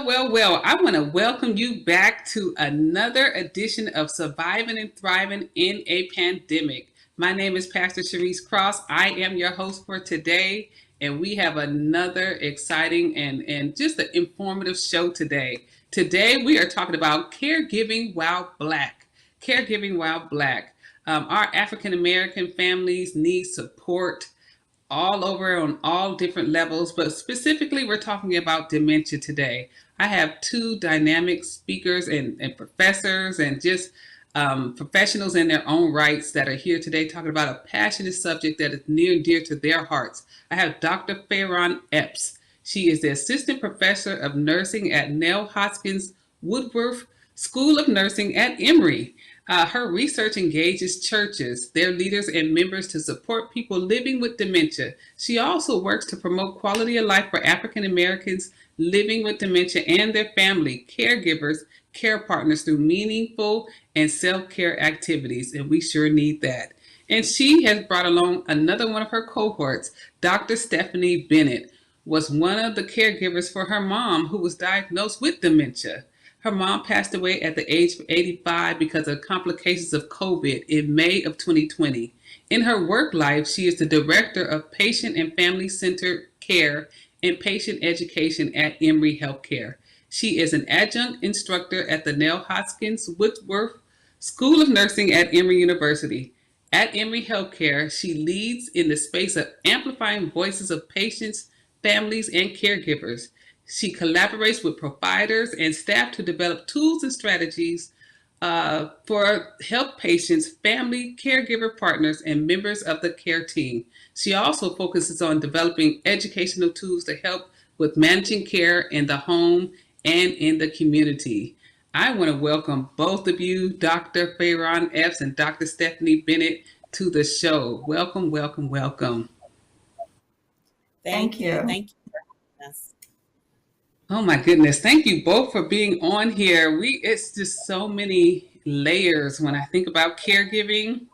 Well. I want to welcome you back to another edition of Surviving and Thriving in a Pandemic. My name is Pastor Sharice Cross. I am your host for today, and we have another exciting and just an informative show today. Today, we are talking about caregiving while Black. Caregiving while Black. Our African American families need support all over on all different levels, but specifically, we're talking about dementia today. I have two dynamic speakers and professors and just professionals in their own rights that are here today talking about a passionate subject that is near and dear to their hearts. I have Dr. Fayron Epps. She is the assistant professor of nursing at Nell Hopkins Woodworth School of Nursing at Emory. Her research engages churches, their leaders, and members to support people living with dementia. She also works to promote quality of life for African Americans living with dementia and their family, caregivers, care partners through meaningful and self care activities. And we sure need that. And she has brought along another one of her cohorts, Dr. Stephanie Bennett, was one of the caregivers for her mom who was diagnosed with dementia. Her mom passed away at the age of 85 because of complications of COVID in May of 2020. In her work life, she is the director of patient and family centered care and patient education at Emory Healthcare. She is an adjunct instructor at the Nell Hopkins Woodworth School of Nursing at Emory University. At Emory Healthcare, she leads in the space of amplifying voices of patients, families, and caregivers. She collaborates with providers and staff to develop tools and strategies for help patients, family, caregiver partners, and members of the care team. She also focuses on developing educational tools to help with managing care in the home and in the community. I want to welcome both of you, Dr. Fayron Epps and Dr. Stephanie Bennett, to the show. Welcome, welcome, welcome. Thank you. Thank you for having us. Oh my goodness. Thank you both for being on here. It's just so many layers when I think about caregiving.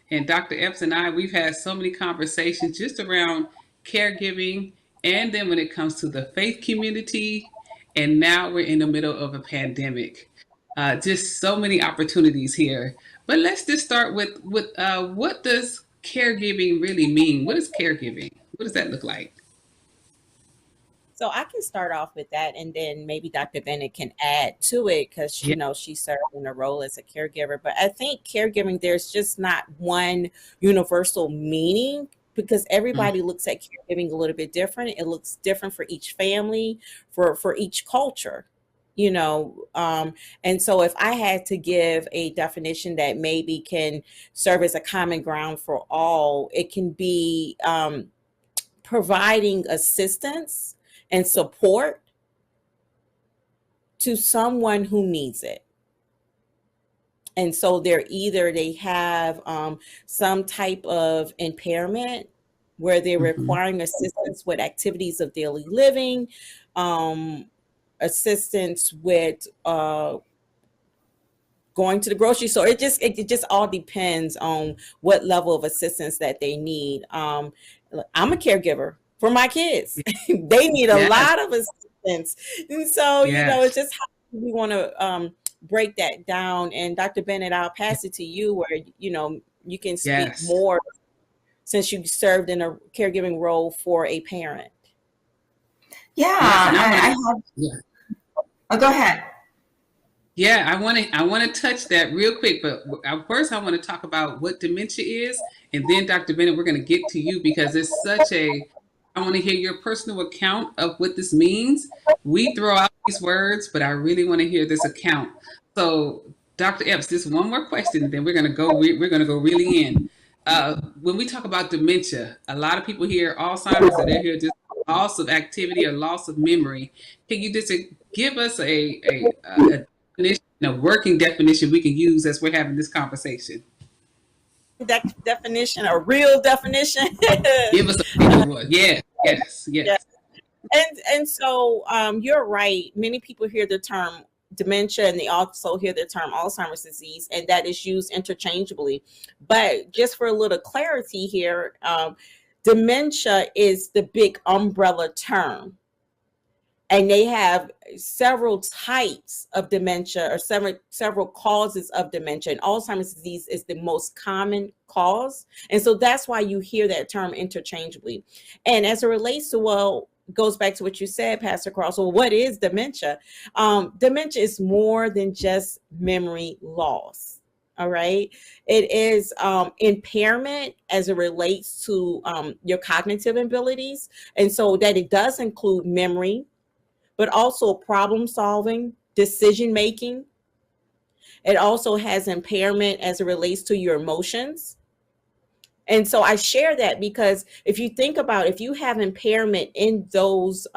And Dr. Epps and I, we've had so many conversations just around caregiving. And then when it comes to the faith community, and now we're in the middle of a pandemic. Just so many opportunities here. But let's just start with what does caregiving really mean? What is caregiving? What does that look like? So I can start off with that, and then maybe Dr. Bennett can add to it because Yeah. she served in a role as a caregiver. But I think caregiving, there's just not one universal meaning because Mm. everybody looks at caregiving a little bit different. It looks different for each family, for each culture. And so if I had to give a definition that maybe can serve as a common ground for all, it can be providing assistance and support to someone who needs it. And so they have some type of impairment where they're Mhm. requiring assistance with activities of daily living, assistance with going to the grocery store. It just all depends on what level of assistance that they need. I'm a caregiver for my kids. They need a Yes. lot of assistance. And so, Yes. it's just how we want to break that down. And Dr. Bennett, I'll pass it to you where, you can speak Yes. more since you served in a caregiving role for a parent. Yeah, Yes. And I want I to. have. Yeah. Oh, go ahead. Yeah, I want to touch that real quick, but first I want to talk about what dementia is, and then Dr. Bennett, we're going to get to you because it's such a. I want to hear your personal account of what this means. We throw out these words, but I really want to hear this account. So, Dr. Epps, just one more question, then we're going to go. We're going to go really in. When we talk about dementia, a lot of people hear Alzheimer's, and they hear just loss of activity or loss of memory. Can you just give us a definition, a working definition we can use as we're having this conversation? That definition, a real definition. Give us a real one. Yes, yes, Yeah. yes. And so you're right. Many people hear the term dementia and they also hear the term Alzheimer's disease, and that is used interchangeably. But just for a little clarity here, dementia is the big umbrella term. and they have several types of dementia or several causes of dementia, and Alzheimer's disease is the most common cause. And so that's why you hear that term interchangeably. And as it relates to, well, goes back to what you said, Pastor Cross, well, what is dementia? Dementia is more than just memory loss. All right. It is impairment as it relates to your cognitive abilities. And so that it does include memory, but also problem solving, decision making. It also has impairment as it relates to your emotions. And so I share that because if you think about, if you have impairment in those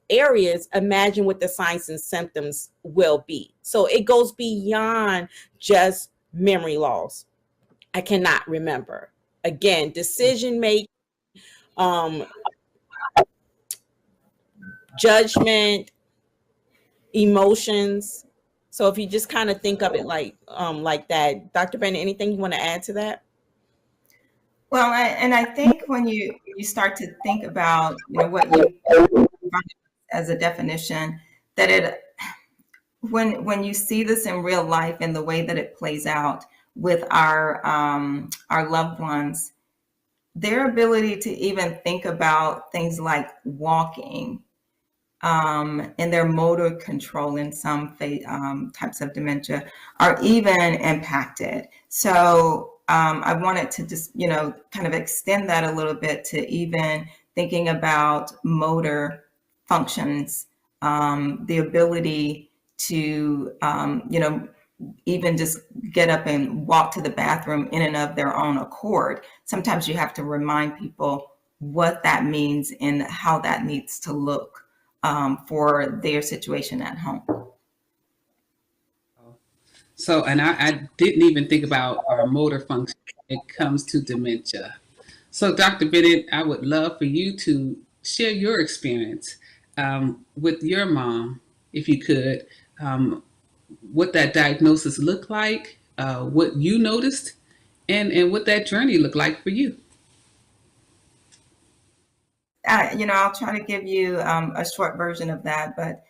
areas, imagine what the signs and symptoms will be. So it goes beyond just memory loss. I cannot remember. Again, decision making, judgment, emotions. So if you just kind of think of it like that, Dr. Bennett, anything you want to add to that? Well, I think when you start to think about, what you as a definition, that it, when you see this in real life and the way that it plays out with our loved ones, their ability to even think about things like walking, and their motor control in some types of dementia are even impacted. So I wanted to just, kind of extend that a little bit to even thinking about motor functions, the ability to, even just get up and walk to the bathroom in and of their own accord. Sometimes you have to remind people what that means and how that needs to look for their situation at home. So, and I didn't even think about our motor function when it comes to dementia. So, Dr. Bennett, I would love for you to share your experience with your mom, if you could, what that diagnosis looked like, what you noticed, and what that journey looked like for you. I'll try to give you a short version of that, but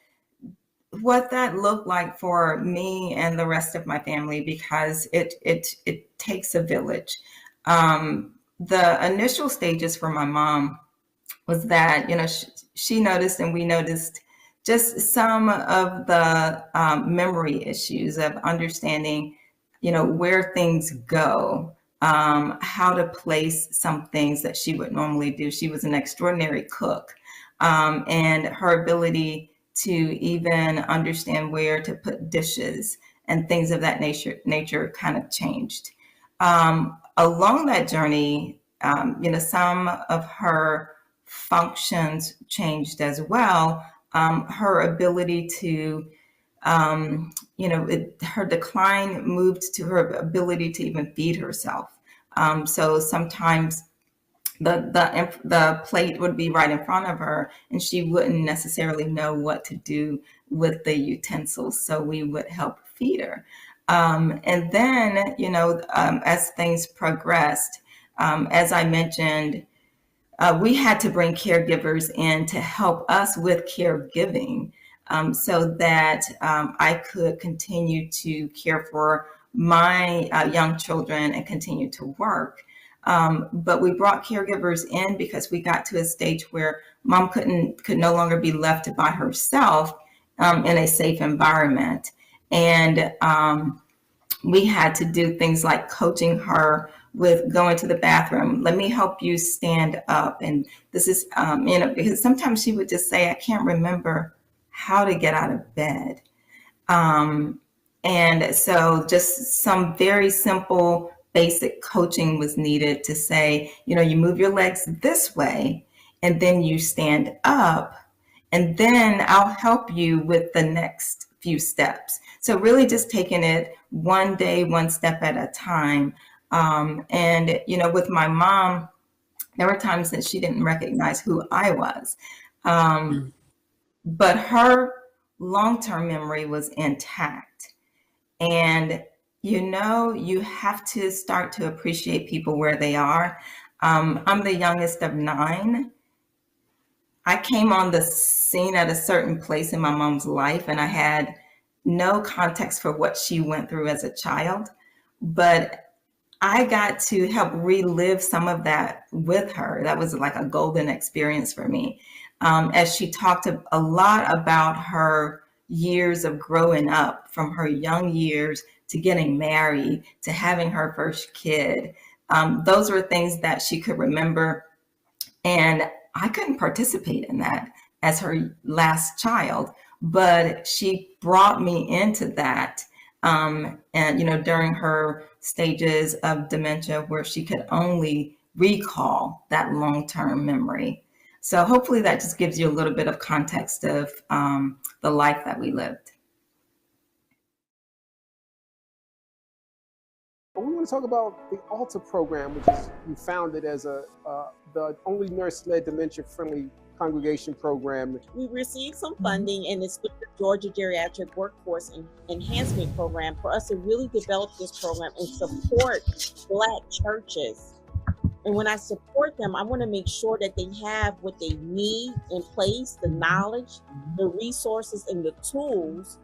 what that looked like for me and the rest of my family, because it takes a village. The initial stages for my mom was that, she noticed and we noticed just some of the memory issues of understanding, where things go, how to place some things that she would normally do. She was an extraordinary cook, and her ability to even understand where to put dishes and things of that nature kind of changed. Along that journey, some of her functions changed as well. Her ability to, her decline moved to her ability to even feed herself. So sometimes the plate would be right in front of her and she wouldn't necessarily know what to do with the utensils. So we would help feed her. And then, as things progressed, as I mentioned, we had to bring caregivers in to help us with caregiving, so that I could continue to care for my young children and continue to work. But we brought caregivers in because we got to a stage where mom could no longer be left by herself in a safe environment. And we had to do things like coaching her with going to the bathroom. Let me help you stand up. And this is, because sometimes she would just say, I can't remember how to get out of bed. And so just some very simple basic coaching was needed to say, you move your legs this way and then you stand up and then I'll help you with the next few steps. So really just taking it one day, one step at a time. And, with my mom, there were times that she didn't recognize who I was. But her long-term memory was intact. And, you have to start to appreciate people where they are. I'm the youngest of 9. I came on the scene at a certain place in my mom's life, and I had no context for what she went through as a child. But I got to help relive some of that with her. That was like a golden experience for me. As she talked a lot about her years of growing up, from her young years to getting married to having her first kid. Those were things that she could remember. And I couldn't participate in that as her last child, but she brought me into that. And, during her stages of dementia where she could only recall that long-term memory. So hopefully that just gives you a little bit of context of the life that we lived. We want to talk about the ALTA program, which is you founded as the only nurse-led dementia-friendly congregation program. We received some funding and it's with the Georgia Geriatric Workforce Enhancement Program for us to really develop this program and support Black churches. And when I support them, I want to make sure that they have what they need in place, the knowledge, the resources, and the tools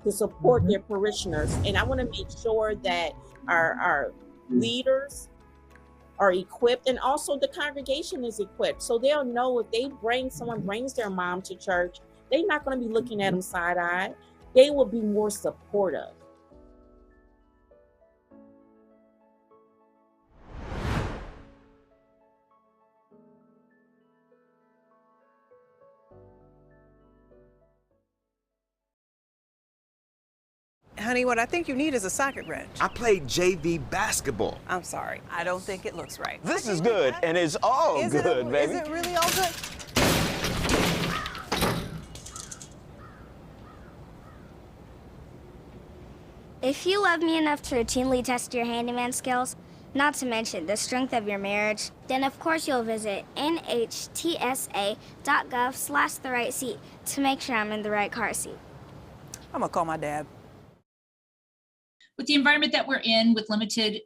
to support their parishioners. And I want to make sure that our leaders are equipped, and also the congregation is equipped, so they'll know if someone brings their mom to church, they're not going to be looking at them side-eyed. They will be more supportive. Honey, what I think you need is a socket wrench. I played JV basketball. I'm sorry. I don't think it looks right. This is good, and it's all good, baby. Is it really all good? If you love me enough to routinely test your handyman skills, not to mention the strength of your marriage, then of course you'll visit nhtsa.gov/the-right-seat to make sure I'm in the right car seat. I'm gonna call my dad. With the environment that we're in with limited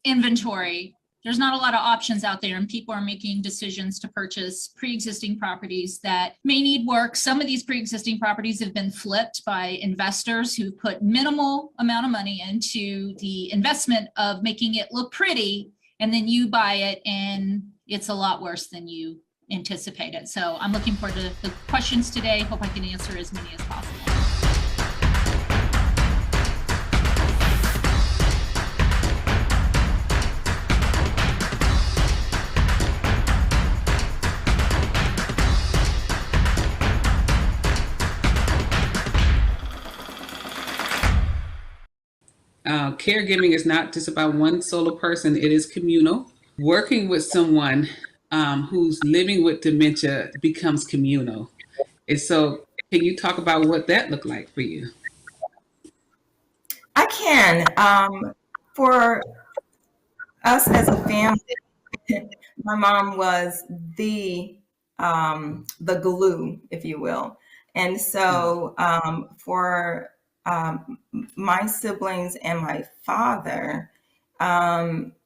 inventory, there's not a lot of options out there, and people are making decisions to purchase pre-existing properties that may need work. Some of these pre-existing properties have been flipped by investors who put minimal amount of money into the investment of making it look pretty, and then you buy it and it's a lot worse than you anticipated. So I'm looking forward to the questions today. Hope I can answer as many as possible. Caregiving is not just about one solo person, it is communal. Working with someone who's living with dementia becomes communal. And so can you talk about what that looked like for you? I can. For us as a family, my mom was the glue, if you will. And so for my siblings and my father,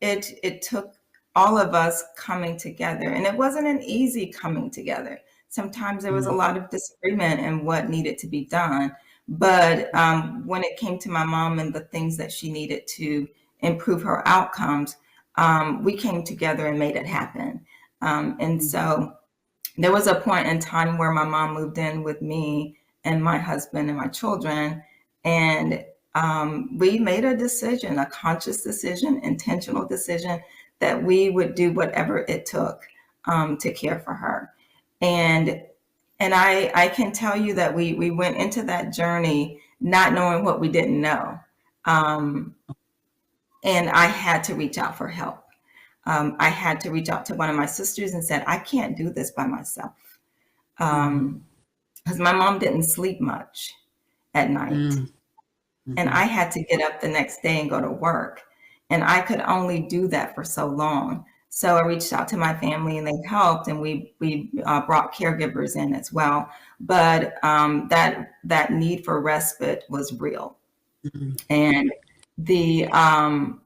it took all of us coming together, and it wasn't an easy coming together. Sometimes there was a lot of disagreement in what needed to be done. But when it came to my mom and the things that she needed to improve her outcomes, we came together and made it happen. And so there was a point in time where my mom moved in with me and my husband and my children. And we made a decision, a conscious decision, intentional decision, that we would do whatever it took to care for her. And I can tell you that we went into that journey not knowing what we didn't know. And I had to reach out for help. I had to reach out to one of my sisters and said, I can't do this by myself. Because my mom didn't sleep much at night. And I had to get up the next day and go to work. And I could only do that for so long. So I reached out to my family and they helped, and we brought caregivers in as well. But that need for respite was real. And the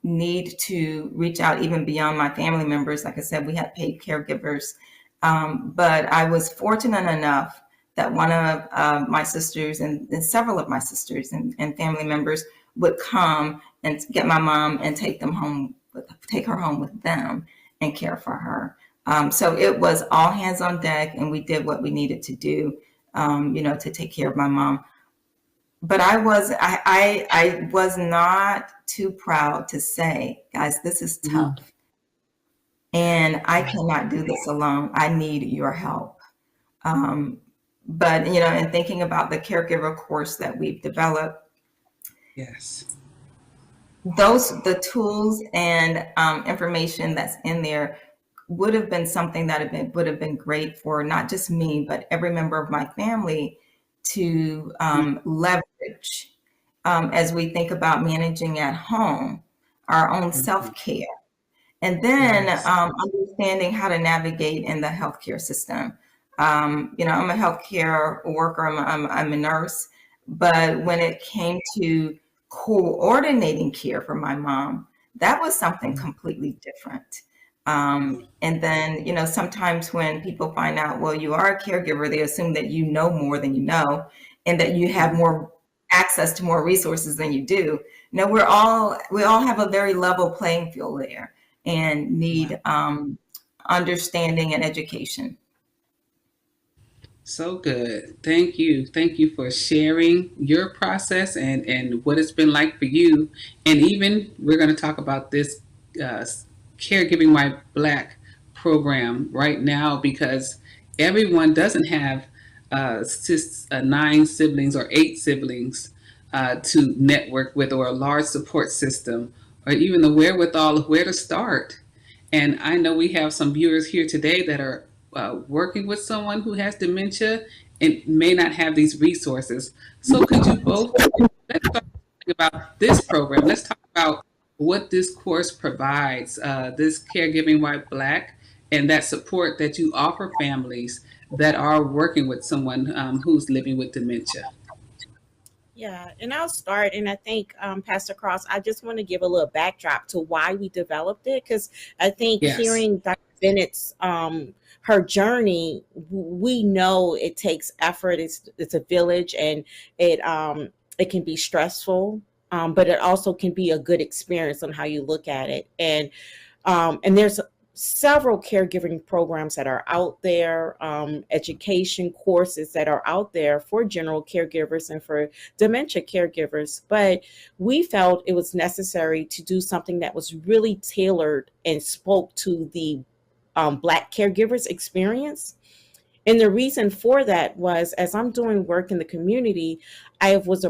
need to reach out even beyond my family members, like I said, we had paid caregivers But I was fortunate enough that one of my sisters and several of my sisters and family members would come and get my mom and take her home with them and care for her. So it was all hands on deck, and we did what we needed to do, to take care of my mom. But I was not too proud to say, guys, this is tough. And I cannot do this alone. I need your help. But, in thinking about the caregiver course that we've developed, Yes. the tools and information that's in there would have been something that would have been great for not just me, but every member of my family to leverage as we think about managing at home, our own self-care. And then understanding how to navigate in the healthcare system. I'm a healthcare worker, I'm a nurse, but when it came to coordinating care for my mom, that was something completely different. And then, sometimes when people find out, well, you are a caregiver, they assume that you know more than you know, and that you have more access to more resources than you do. No, we all have a very level playing field there, and need understanding and education. So good. Thank you. Thank you for sharing your process and what it's been like for you. And even we're going to talk about this Caregiving White Black program right now, because everyone doesn't have 9 siblings or 8 siblings to network with, or a large support system, or even the wherewithal of where to start. And I know we have some viewers here today that are working with someone who has dementia and may not have these resources. So could you both, let's talk about this program. Let's talk about what this course provides, this Caregiving White Black, and that support that you offer families that are working with someone who's living with dementia. Yeah, and I'll start. And I think, Pastor Cross, I just want to give a little backdrop to why we developed it, because I think hearing Dr. Bennett's her journey, we know it takes effort. It's a village, and it can be stressful, but it also can be a good experience on how you look at it. And there's several caregiving programs that are out there, education courses that are out there for general caregivers and for dementia caregivers. But we felt it was necessary to do something that was really tailored and spoke to the Black caregivers experience. And the reason for that was, as I'm doing work in the community, I was